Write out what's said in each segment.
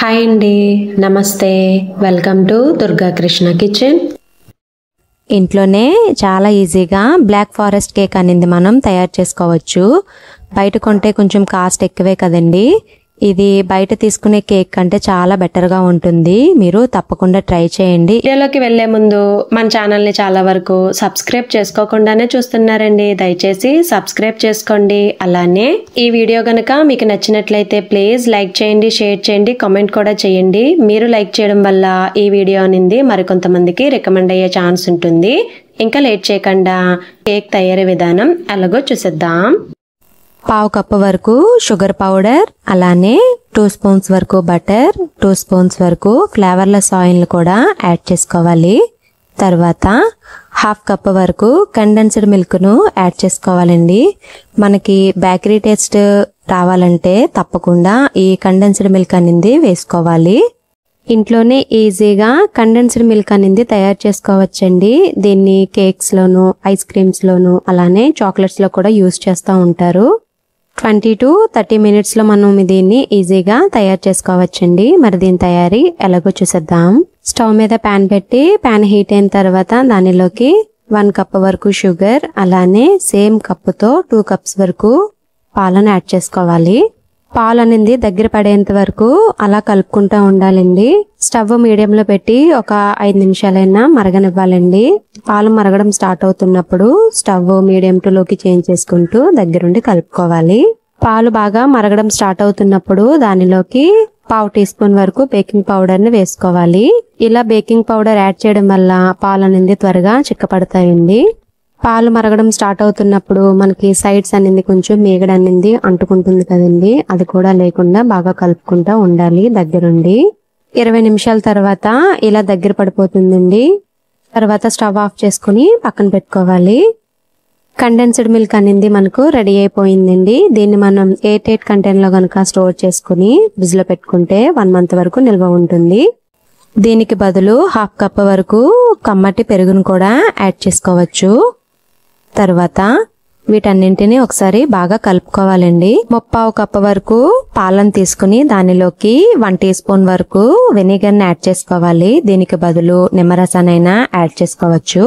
Hi అండి, నమస్తే. Welcome to Durga Krishna kitchen. ఇంట్లోనే చాలా ఈజీగా బ్లాక్ ఫారెస్ట్ కేక్ అనేది మనం తయారు చేసుకోవచ్చు. బయట కొంటే కొంచెం కాస్ట్ ఎక్కువే కదండి. ఇది బయట తీసుకునే కేక్ కంటే చాలా బెటర్గా ఉంటుంది. మీరు తప్పకుండా ట్రై చేయండి. వీడియోలోకి వెళ్లే ముందు మన ఛానల్ని చాలా వరకు సబ్స్క్రైబ్ చేసుకోకుండానే చూస్తున్నారండి. దయచేసి సబ్స్క్రైబ్ చేసుకోండి. అలానే ఈ వీడియో గనక మీకు నచ్చినట్లయితే ప్లీజ్ లైక్ చేయండి, షేర్ చేయండి, కామెంట్ కూడా చేయండి. మీరు లైక్ చేయడం వల్ల ఈ వీడియో అనేది మరికొంతమందికి రికమెండ్ అయ్యే ఛాన్స్ ఉంటుంది. ఇంకా లేట్ చేయకుండా కేక్ తయారీ విధానం ఎలాగో చూసేద్దాం. పావు కప్పు వరకు షుగర్ పౌడర్, అలానే 2 స్పూన్స్ వరకు బటర్, 2 స్పూన్స్ వరకు ఫ్లేవర్లెస్ ఆయిల్ కూడా యాడ్ చేసుకోవాలి. తర్వాత హాఫ్ కప్ వరకు కండెన్స్డ్ మిల్క్ను యాడ్ చేసుకోవాలండి. మనకి బేకరీ టేస్ట్ రావాలంటే తప్పకుండా ఈ కండెన్స్డ్ మిల్క్ అనేది వేసుకోవాలి. ఇంట్లోనే ఈజీగా కండెన్స్డ్ మిల్క్ అనేది తయారు చేసుకోవచ్చండి. దీన్ని కేక్స్ లోను, ఐస్ క్రీమ్స్ లోను, అలానే చాక్లెట్స్ లో కూడా యూజ్ చేస్తూ ఉంటారు. 20 to 30 minutes లో మనం దీన్ని ఈజీగా తయారు చేసుకోవచ్చండి. మరి దీని తయారీ ఎలాగో చూసేద్దాం. స్టవ్ మీద ప్యాన్ పెట్టి ప్యాన్ హీట్ అయిన తర్వాత దానిలోకి 1 కప్ వరకు షుగర్, అలానే సేమ్ కప్పుతో 2 కప్స్ వరకు పాలను యాడ్ చేసుకోవాలి. పాలు అనేది దగ్గర పడేంత వరకు అలా కలుపుకుంటూ ఉండాలండి. స్టవ్ మీడియంలో పెట్టి ఒక 5 నిమిషాలైనా మరగనివ్వాలండి. పాలు మరగడం స్టార్ట్ అవుతున్నప్పుడు స్టవ్ మీడియం టు లోకి చేంజ్ చేసుకుంటూ దగ్గరుండి కలుపుకోవాలి. పాలు బాగా మరగడం స్టార్ట్ అవుతున్నప్పుడు దానిలోకి పావు టీ స్పూన్ వరకు బేకింగ్ పౌడర్ ని వేసుకోవాలి. ఇలా బేకింగ్ పౌడర్ యాడ్ చేయడం వల్ల పాలు అనేది త్వరగా చిక్కపడతాయండి. పాలు మరగడం స్టార్ట్ అవుతున్నప్పుడు మనకి సైడ్స్ అనేది కొంచెం మీగడ అనేది అంటుకుంటుంది కదండి. అది కూడా లేకుండా బాగా కలుపుకుంటూ ఉండాలి దగ్గరుండి. 20 నిమిషాల తర్వాత ఇలా దగ్గర పడిపోతుందండి. తర్వాత స్టవ్ ఆఫ్ చేసుకుని పక్కన పెట్టుకోవాలి. కండెన్స్డ్ మిల్క్ అనేది మనకు రెడీ అయిపోయిందండి. దీన్ని మనం ఎయిర్ టైట్ కంటైనర్ లో కనుక స్టోర్ చేసుకుని ఫ్రిడ్జ్ లో పెట్టుకుంటే 1 మంత్ వరకు నిల్వ ఉంటుంది. దీనికి బదులు హాఫ్ కప్ వరకు కమ్మటి పెరుగును కూడా యాడ్ చేసుకోవచ్చు. తర్వాత వీటన్నింటినీ ఒకసారి బాగా కలుపుకోవాలండి. 1/2 కప్ వరకు పాలను తీసుకుని దానిలోకి 1 టీ స్పూన్ వరకు వెనిగర్ ని యాడ్ చేసుకోవాలి. దీనికి బదులు నిమ్మరసానైనా యాడ్ చేసుకోవచ్చు.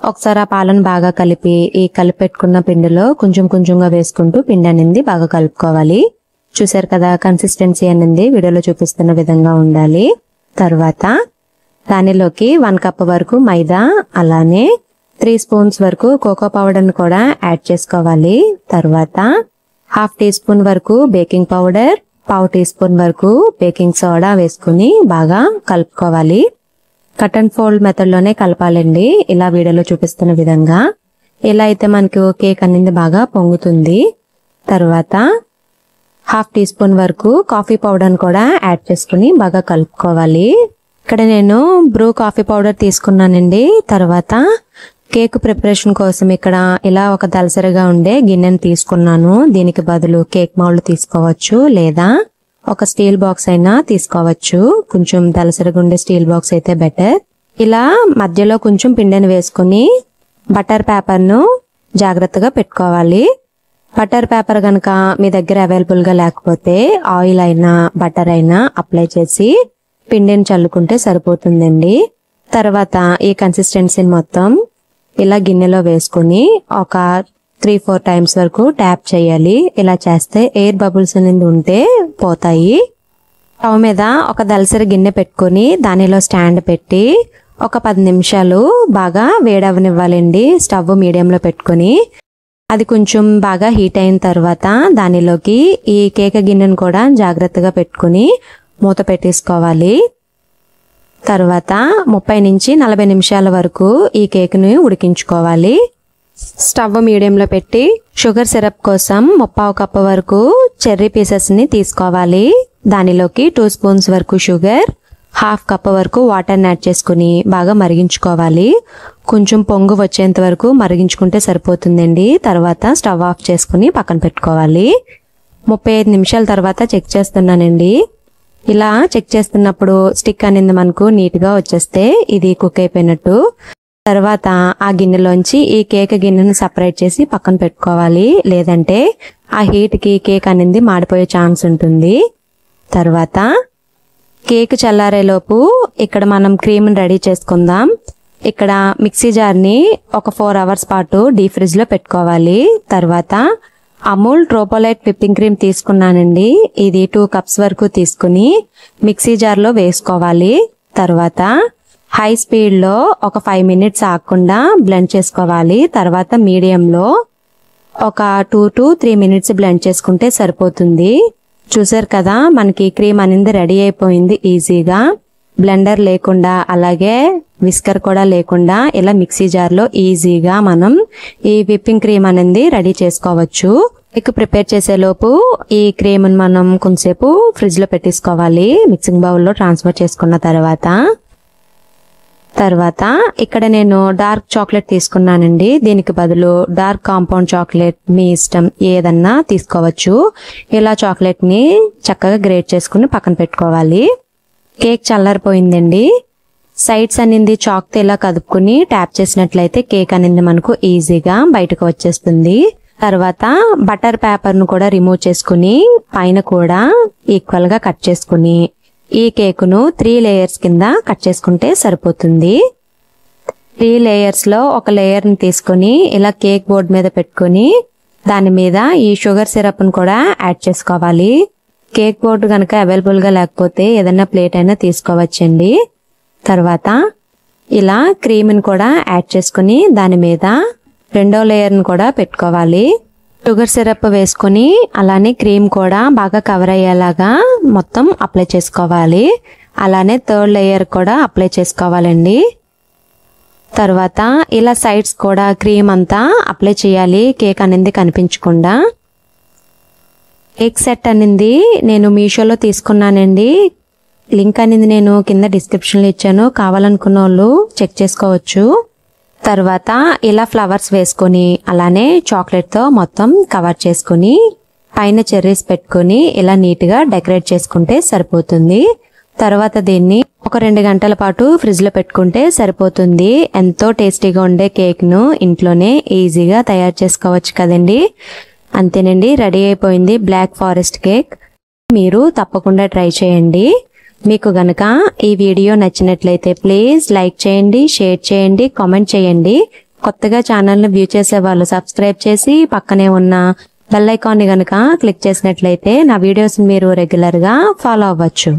ఒకసారి ఆ పాలను బాగా కలిపి ఈ కలిపెట్టుకున్న పిండిలో కొంచెం కొంచెంగా వేసుకుంటూ పిండి అనేది బాగా కలుపుకోవాలి. చూసారు కదా, కన్సిస్టెన్సీ అనేది వీడియోలో చూపిస్తున్న విధంగా ఉండాలి. తర్వాత దానిలోకి 1 కప్ వరకు మైదా, అలానే 3 స్పూన్స్ వరకు కోకో పౌడర్ ని కూడా యాడ్ చేసుకోవాలి. తర్వాత హాఫ్ టీ స్పూన్ వరకు బేకింగ్ పౌడర్, పావు టీ స్పూన్ వరకు బేకింగ్ సోడా వేసుకుని బాగా కలుపుకోవాలి. కట్ అండ్ ఫోల్డ్ మెథడ్ లోనే కలపాలండి, ఇలా వీడియోలో చూపిస్తున్న విధంగా. ఇలా అయితే మనకు కేక్ అనేది బాగా పొంగుతుంది. తర్వాత హాఫ్ టీ స్పూన్ వరకు కాఫీ పౌడర్ ని కూడా యాడ్ చేసుకుని బాగా కలుపుకోవాలి. ఇక్కడ నేను బ్రూ కాఫీ పౌడర్ తీసుకున్నానండి. తర్వాత కేక్ ప్రిపరేషన్ కోసం ఇక్కడ ఇలా ఒక దలసరిగా ఉండే గిన్నెని తీసుకున్నాను. దీనికి బదులు కేక్ మౌల్డ్ తీసుకోవచ్చు, లేదా ఒక స్టీల్ బాక్స్ అయినా తీసుకోవచ్చు. కొంచెం దలసరిగా ఉండే స్టీల్ బాక్స్ అయితే బెటర్. ఇలా మధ్యలో కొంచెం పిండిని వేసుకుని బటర్ పేపర్ ను జాగ్రత్తగా పెట్టుకోవాలి. బటర్ పేపర్ గనక మీ దగ్గర అవైలబుల్ గా లేకపోతే ఆయిల్ అయినా బటర్ అయినా అప్లై చేసి పిండిని చల్లుకుంటే సరిపోతుందండి. తర్వాత ఈ కన్సిస్టెన్సీని మొత్తం ఇలా గిన్నెలో వేసుకుని ఒక 3-4 టైమ్స్ వరకు ట్యాప్ చేయాలి. ఇలా చేస్తే ఎయిర్ బబుల్స్ అనేది ఉంటే పోతాయి. స్టవ్ మీద ఒక దలసరి గిన్నె పెట్టుకుని దానిలో స్టాండ్ పెట్టి ఒక 10 నిమిషాలు బాగా వేడవనివ్వాలండి. స్టవ్ మీడియంలో పెట్టుకుని అది కొంచెం బాగా హీట్ అయిన తర్వాత దానిలోకి ఈ కేక్ గిన్నెను కూడా జాగ్రత్తగా పెట్టుకుని మూత పెట్టేసుకోవాలి. తర్వాత 30 నుంచి 40 నిమిషాల వరకు ఈ కేక్ ని ఉడికించుకోవాలి. స్టవ్ మీడియంలో పెట్టి షుగర్ సిరప్ కోసం 1/2 కప్ వరకు చెర్రీ పీసెస్ ని తీసుకోవాలి. దానిలోకి 2 స్పూన్స్ వరకు షుగర్, హాఫ్ కప్ వరకు వాటర్ ని యాడ్ చేసుకుని బాగా మరిగించుకోవాలి. కొంచెం పొంగు వచ్చేంత వరకు మరిగించుకుంటే సరిపోతుందండి. తర్వాత స్టవ్ ఆఫ్ చేసుకుని పక్కన పెట్టుకోవాలి. 35 నిమిషాల తర్వాత చెక్ చేస్తున్నానండి. ఇలా చెక్ చేస్తున్నప్పుడు స్టిక్ అనేది మనకు నీట్ గా వచ్చేస్తే ఇది కుక్ అయిపోయినట్టు. తర్వాత ఆ గిన్నెలోంచి ఈ కేక్ గిన్నెను సెపరేట్ చేసి పక్కన పెట్టుకోవాలి. లేదంటే ఆ హీట్ కి కేక్ అనేది మాడిపోయే ఛాన్స్ ఉంటుంది. తర్వాత కేక్ చల్లారేలోపు ఇక్కడ మనం క్రీమ్ని రెడీ చేసుకుందాం. ఇక్కడ మిక్సీ జార్ని ఒక 4 అవర్స్ పాటు డీప్ ఫ్రిడ్జ్ లో పెట్టుకోవాలి. తర్వాత అమూల్ ట్రోపోలైట్ విప్పింగ్ క్రీమ్ తీసుకున్నానండి. ఇది 2 కప్స్ వరకు తీసుకుని మిక్సీ జార్లో వేసుకోవాలి. తర్వాత హై స్పీడ్లో ఒక 5 మినిట్స్ ఆగకుండా బ్లెండ్ చేసుకోవాలి. తర్వాత మీడియంలో ఒక 2 to 3 మినిట్స్ బ్లెండ్ చేసుకుంటే సరిపోతుంది. చూసారు కదా, మనకి క్రీమ్ అనేది రెడీ అయిపోయింది ఈజీగా. బ్లెండర్ లేకుండా అలాగే విస్కర్ కూడా లేకుండా ఇలా మిక్సీ జార్లో ఈజీగా మనం ఈ విప్పింగ్ క్రీమ్ అనేది రెడీ చేసుకోవచ్చు. కేక్ ప్రిపేర్ చేసేలోపు ఈ క్రీమ్ మనం కొంచెంసేపు ఫ్రిడ్జ్ లో పెట్టేసుకోవాలి. మిక్సింగ్ బౌల్లో ట్రాన్స్ఫర్ చేసుకున్న తర్వాత ఇక్కడ నేను డార్క్ చాక్లెట్ తీసుకున్నానండి. దీనికి బదులు డార్క్ కాంపౌండ్ చాక్లెట్ మీ ఇష్టం ఏదన్నా తీసుకోవచ్చు. ఇలా చాక్లెట్ ని చక్కగా గ్రేట్ చేసుకుని పక్కన పెట్టుకోవాలి. కేక్ చల్లారిపోయిందండి. సైడ్స్ అనేది చాక్తో ఇలా కదుపుకుని ట్యాప్ చేసినట్లయితే కేక్ అనేది మనకు ఈజీగా బయటకు వచ్చేస్తుంది. తర్వాత బటర్ పేపర్ ను కూడా రిమూవ్ చేసుకుని పైన కూడా ఈక్వల్ గా కట్ చేసుకుని ఈ కేక్ ను 3 లేయర్స్ కింద కట్ చేసుకుంటే సరిపోతుంది. 3 లేయర్స్ లో ఒక లేయర్ ని తీసుకుని ఇలా కేక్ బోర్డ్ మీద పెట్టుకుని దాని మీద ఈ షుగర్ సిరప్ ను కూడా యాడ్ చేసుకోవాలి. కేక్ బోర్డు కనుక అవైలబుల్ గా లేకపోతే ఏదైనా ప్లేట్ అయినా తీసుకోవచ్చండి. తర్వాత ఇలా క్రీమ్ ని కూడా యాడ్ చేసుకుని దాని మీద రెండో లేయర్ ని కూడా పెట్టుకోవాలి. షుగర్ సిరప్ వేసుకుని అలానే క్రీమ్ కూడా బాగా కవర్ అయ్యేలాగా మొత్తం అప్లై చేసుకోవాలి. అలానే థర్డ్ లేయర్ కూడా అప్లై చేసుకోవాలండి. తర్వాత ఇలా సైడ్స్ కూడా క్రీమ్ అంతా అప్లై చేయాలి, కేక్ అనేది కనిపించకుండా. కేక్ సెట్ అనేది నేను మీషోలో తీసుకున్నానండి. లింక్ అనేది నేను కింద డిస్క్రిప్షన్లో ఇచ్చాను, కావాలనుకున్న వాళ్ళు చెక్ చేసుకోవచ్చు. తర్వాత ఇలా ఫ్లవర్స్ వేసుకొని అలానే చాక్లెట్తో మొత్తం కవర్ చేసుకుని పైన చెర్రీస్ పెట్టుకుని ఇలా నీట్గా డెకరేట్ చేసుకుంటే సరిపోతుంది. తర్వాత దీన్ని ఒక 2 గంటల పాటు ఫ్రిడ్జ్ లో పెట్టుకుంటే సరిపోతుంది. ఎంతో టేస్టీగా ఉండే కేక్ ను ఇంట్లోనే ఈజీగా తయారు చేసుకోవచ్చు కదండి. అంతేనండి, రెడీ అయిపోయింది బ్లాక్ ఫారెస్ట్ కేక్. మీరు తప్పకుండా ట్రై చేయండి. మీకు గనక ఈ వీడియో నచ్చినట్లయితే ప్లీజ్ లైక్ చేయండి, షేర్ చేయండి, కామెంట్ చేయండి. కొత్తగా ఛానల్ ను వ్యూ చేసే వాళ్ళు సబ్స్క్రైబ్ చేసి పక్కనే ఉన్న బెల్ ఐకాన్ ని గనక క్లిక్ చేసినట్లయితే నా వీడియోస్ మీరు రెగ్యులర్ గా ఫాలో అవ్వచ్చు.